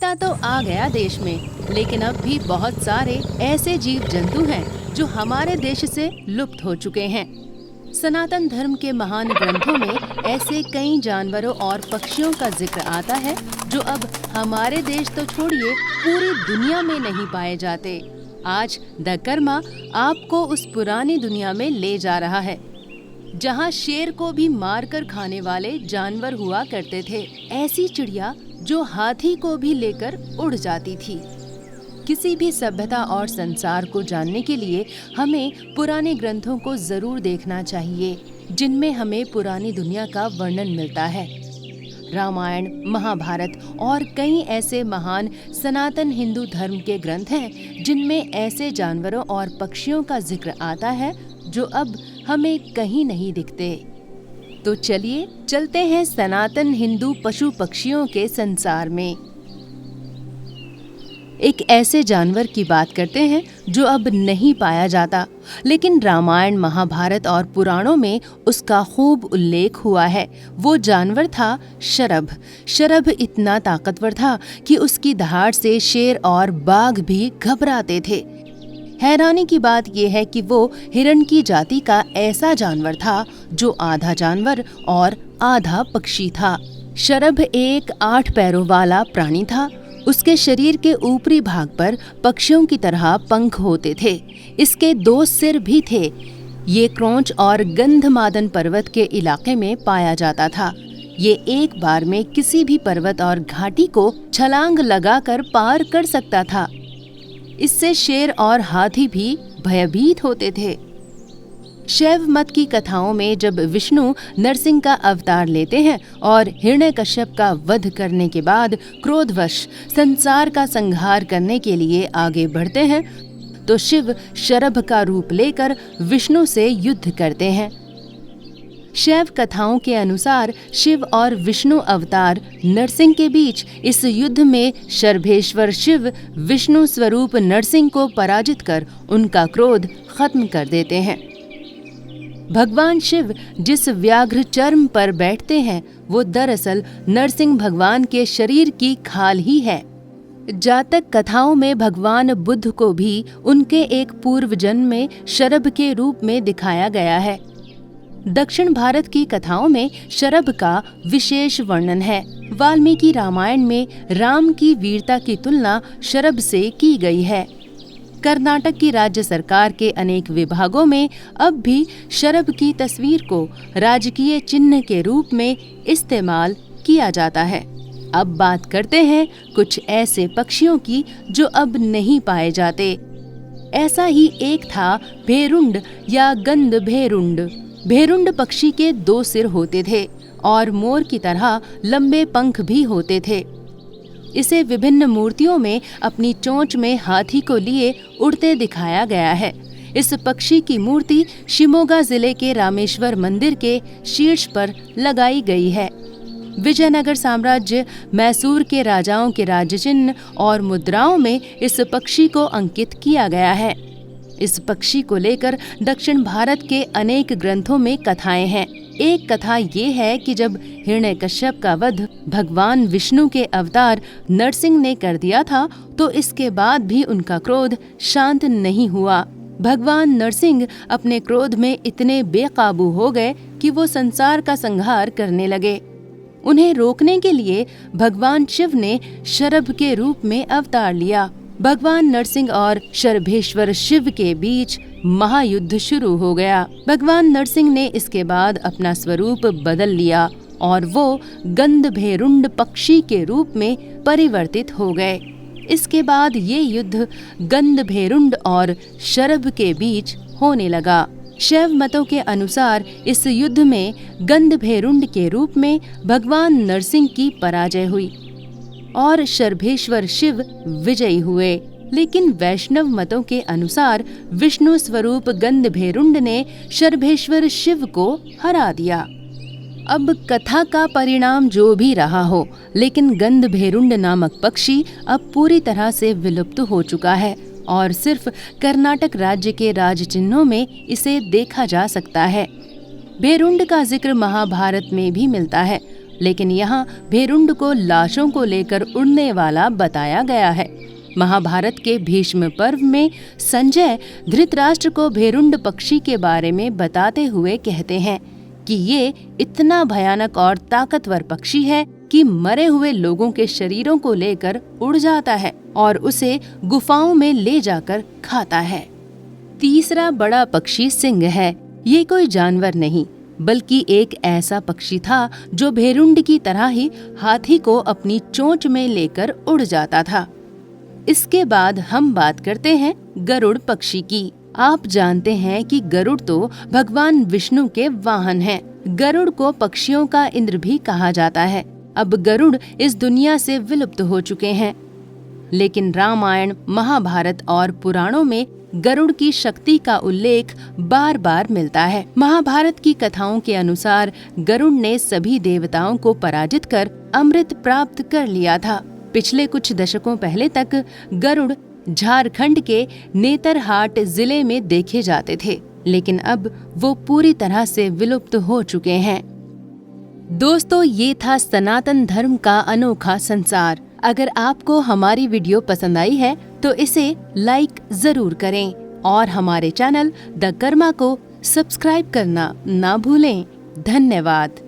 विविधता तो आ गया देश में, लेकिन अब भी बहुत सारे ऐसे जीव जंतु हैं जो हमारे देश से लुप्त हो चुके हैं। सनातन धर्म के महान ग्रंथों में ऐसे कई जानवरों और पक्षियों का जिक्र आता है जो अब हमारे देश तो छोड़िए पूरी दुनिया में नहीं पाए जाते। आज द कर्मा आपको उस पुरानी दुनिया में ले जा रहा है जहां शेर को भी मारकर खाने वाले जानवर हुआ करते थे। ऐसी चिड़िया जो हाथी को भी लेकर उड़ जाती थी। किसी भी सभ्यता और संसार को जानने के लिए हमें पुराने ग्रंथों को जरूर देखना चाहिए, जिनमें हमें पुरानी दुनिया का वर्णन मिलता है। रामायण, महाभारत और कई ऐसे महान सनातन हिंदू धर्म के ग्रंथ हैं जिनमें ऐसे जानवरों और पक्षियों का जिक्र आता है जो अब हमें कहीं नहीं दिखते। तो चलिए चलते हैं सनातन हिंदू पशु पक्षियों के संसार में। एक ऐसे जानवर की बात करते हैं जो अब नहीं पाया जाता, लेकिन रामायण, महाभारत और पुराणों में उसका खूब उल्लेख हुआ है। वो जानवर था शरभ। शरभ इतना ताकतवर था कि उसकी दहाड़ से शेर और बाघ भी घबराते थे। हैरानी की बात यह है कि वो हिरण की जाति का ऐसा जानवर था जो आधा जानवर और आधा पक्षी था। शरभ एक 8 पैरों वाला प्राणी था। उसके शरीर के ऊपरी भाग पर पक्षियों की तरह पंख होते थे। इसके 2 सिर भी थे। ये क्रोंच और गंधमादन पर्वत के इलाके में पाया जाता था। ये एक बार में किसी भी पर्वत और घाटी को छलांग लगाकर पार कर सकता था। इससे शेर और हाथी भी भयभीत होते थे। शैव मत की कथाओं में जब विष्णु नरसिंह का अवतार लेते हैं और हिरण्यकश्यप का वध करने के बाद क्रोधवश संसार का संहार करने के लिए आगे बढ़ते हैं, तो शिव शरभ का रूप लेकर विष्णु से युद्ध करते हैं। शैव कथाओं के अनुसार शिव और विष्णु अवतार नरसिंह के बीच इस युद्ध में शरभेश्वर शिव विष्णु स्वरूप नरसिंह को पराजित कर उनका क्रोध खत्म कर देते हैं। भगवान शिव जिस व्याघ्र चर्म पर बैठते हैं वो दरअसल नरसिंह भगवान के शरीर की खाल ही है। जातक कथाओं में भगवान बुद्ध को भी उनके एक पूर्व जन्म में शरभ के रूप में दिखाया गया है। दक्षिण भारत की कथाओं में शरभ का विशेष वर्णन है। वाल्मीकि रामायण में राम की वीरता की तुलना शरभ से की गई है। कर्नाटक की राज्य सरकार के अनेक विभागों में अब भी शरभ की तस्वीर को राजकीय चिन्ह के रूप में इस्तेमाल किया जाता है। अब बात करते हैं कुछ ऐसे पक्षियों की जो अब नहीं पाए जाते। ऐसा ही एक था भेरुंड या गंधभेरुंड। भेरुंड पक्षी के 2 सिर होते थे और मोर की तरह लंबे पंख भी होते थे। इसे विभिन्न मूर्तियों में अपनी चोंच में हाथी को लिए उड़ते दिखाया गया है। इस पक्षी की मूर्ति शिमोगा जिले के रामेश्वर मंदिर के शीर्ष पर लगाई गई है। विजयनगर साम्राज्य, मैसूर के राजाओं के राज्य चिन्ह और मुद्राओं में इस पक्षी को अंकित किया गया है। इस पक्षी को लेकर दक्षिण भारत के अनेक ग्रंथों में कथाएं हैं। एक कथा ये है कि जब हिरण्यकश्यप का वध भगवान विष्णु के अवतार नरसिंह ने कर दिया था, तो इसके बाद भी उनका क्रोध शांत नहीं हुआ। भगवान नरसिंह अपने क्रोध में इतने बेकाबू हो गए कि वो संसार का संहार करने लगे। उन्हें रोकने के लिए भगवान शिव ने शरभ के रूप में अवतार लिया। भगवान नरसिंह और शरभेश्वर शिव के बीच महायुद्ध शुरू हो गया। भगवान नरसिंह ने इसके बाद अपना स्वरूप बदल लिया और वो गंधभेरुंड पक्षी के रूप में परिवर्तित हो गए। इसके बाद ये युद्ध गंधभेरुंड और शरभ के बीच होने लगा। शैव मतों के अनुसार इस युद्ध में गंधभेरुंड के रूप में भगवान नरसिंह की पराजय हुई और शरभेश्वर शिव विजयी हुए। लेकिन वैष्णव मतों के अनुसार विष्णु स्वरूप गंधभेरुंड ने शरभेश्वर शिव को हरा दिया। अब कथा का परिणाम जो भी रहा हो, लेकिन गंधभेरुंड नामक पक्षी अब पूरी तरह से विलुप्त हो चुका है और सिर्फ कर्नाटक राज्य के राज चिन्हों में इसे देखा जा सकता है। भेरुंड का जिक्र महाभारत में भी मिलता है। लेकिन यहाँ भेरुंड को लाशों को लेकर उड़ने वाला बताया गया है। महाभारत के भीष्म पर्व में संजय धृतराष्ट्र को भेरुंड पक्षी के बारे में बताते हुए कहते हैं कि ये इतना भयानक और ताकतवर पक्षी है कि मरे हुए लोगों के शरीरों को लेकर उड़ जाता है और उसे गुफाओं में ले जाकर खाता है। तीसरा बड़ा पक्षी सिंह है। ये कोई जानवर नहीं बल्कि एक ऐसा पक्षी था जो भेरुंड की तरह ही हाथी को अपनी चोंच में लेकर उड़ जाता था। इसके बाद हम बात करते हैं गरुड़ पक्षी की। आप जानते हैं कि गरुड़ तो भगवान विष्णु के वाहन हैं। गरुड़ को पक्षियों का इंद्र भी कहा जाता है। अब गरुड़ इस दुनिया से विलुप्त हो चुके हैं, लेकिन रामायण, महाभारत और पुराणों में गरुड़ की शक्ति का उल्लेख बार बार मिलता है। महाभारत की कथाओं के अनुसार गरुड़ ने सभी देवताओं को पराजित कर अमृत प्राप्त कर लिया था। पिछले कुछ दशकों पहले तक गरुड़ झारखंड के नेतरहाट जिले में देखे जाते थे, लेकिन अब वो पूरी तरह से विलुप्त हो चुके हैं। दोस्तों, ये था सनातन धर्म का अनोखा संसार। अगर आपको हमारी वीडियो पसंद आई है तो इसे लाइक जरूर करें और हमारे चैनल द कर्मा को सब्सक्राइब करना ना भूलें। धन्यवाद।